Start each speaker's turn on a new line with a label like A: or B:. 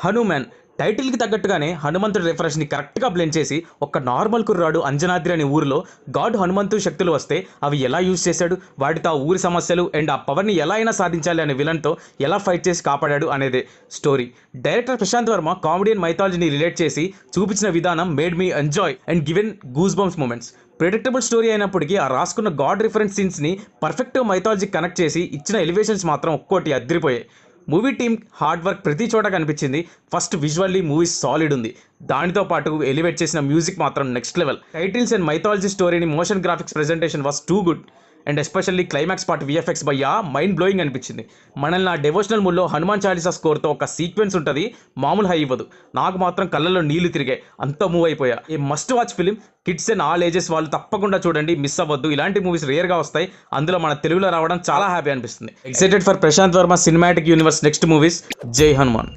A: హనుమాన్ టైటిల్కి తగ్గట్టుగానే హనుమంతుడి రిఫరెన్స్ని కరెక్ట్గా బ్లెండ్ చేసి ఒక నార్మల్ కుర్రాడు అంజనాద్రి అనే ఊరిలో గాడ్ హనుమంతు శక్తులు వస్తే అవి ఎలా యూజ్ చేశాడు, వాటితో ఆ ఊరి సమస్యలు అండ్ ఆ పవర్ని ఎలా అయినా సాధించాలి అనే విలన్తో ఎలా ఫైట్ చేసి కాపాడాడు అనేదే story. Director Prashanth Varma comedy and మైథాలజీని రిలేట్ చేసి చూపించిన విధానం made me enjoy and given goose bumps moments. Predictable story అయినప్పటికీ ఆ రాసుకున్న గాడ్ రిఫరెన్స్ సీన్స్ని పర్ఫెక్ట్గా మైథాలజీ కనెక్ట్ చేసి ఇచ్చిన ఎలివేషన్స్ మాత్రం ఒక్కోటి అద్దరిపోయాయి. మూవీ టీమ్ హార్డ్ వర్క్ ప్రతి చోట కనిపించింది. ఫస్ట్ విజువల్లీ మూవీ సాలిడ్ ఉంది, దానితో పాటు ఎలివేట్ చేసిన మ్యూజిక్ మాత్రం next level. Titles and mythology స్టోరీని motion graphics presentation was too good and especially climax part VFX భయ్యా మైండ్ బ్లోయింగ్ అనిపించింది. మనల్ని ఆ డెవోషనల్ మూడ్లో హనుమాన్ చాలీసా స్కోర్తో ఒక సీక్వెన్స్ ఉంటుంది, మామూలు హై ఇవ్వదు. నాకు మాత్రం కళ్ళల్లో నీళ్లు తిరిగాయి, అంత మూవ్ అయిపోయా. A must watch film, kids and all ages వాళ్ళు తప్పకుండా చూడండి, మిస్ అవ్వద్దు. ఇలాంటి మూవీస్ రేర్గా వస్తాయి, అందులో మన తెలుగులో రావడం చాలా హ్యాపీ అనిపిస్తుంది. Excited for Prashanth Varma cinematic universe next movies. Jai Hanuman.